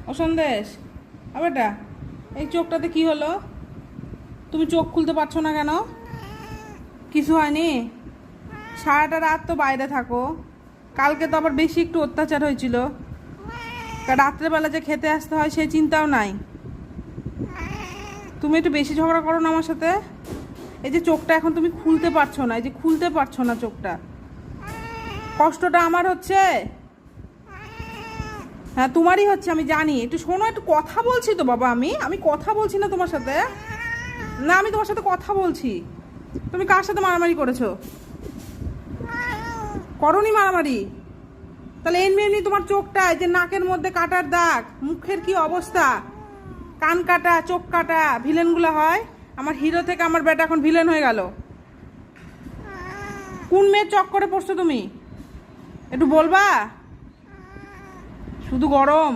ও সন্দেশ, বেটা এই চোখটাতে কি হলো? তুমি চোখ খুলতে পারছো না কেন? কিছু হয়নি? সারাটা রাত তো বাইরে থাকো, কালকে তো আবার বেশি একটু অত্যাচার হয়েছিল, রাত্রেবেলা যে খেতে আসতে হয় সেই চিন্তাও নাই। তুমি একটু বেশি ঝগড়া করো না আমার সাথে। এই যে চোখটা এখন তুমি খুলতে পারছো না, এই যে খুলতে পারছো না চোখটা, কষ্টটা আমার হচ্ছে। হ্যাঁ তোমারই হচ্ছে, আমি জানি। একটু শোনো, একটু কথা বলছি তো বাবা, আমি কথা বলছি না তোমার সাথে? না, আমি তোমার সাথে কথা বলছি। তুমি কার সাথে মারামারি করেছো? করনি মারামারি? তাহলে এমনি এমনি তোমার চোখটা, এই যে নাকের মধ্যে কাটার দাগ, মুখের কি অবস্থা, কান কাটা, চোখ কাটা, ভিলেনগুলো হয়। আমার হিরো থেকে আমার বেটা এখন ভিলেন হয়ে গেল। কোন মেয়ের চক্করে পড়ছো তুমি? একটু বলবা? শুধু গরম।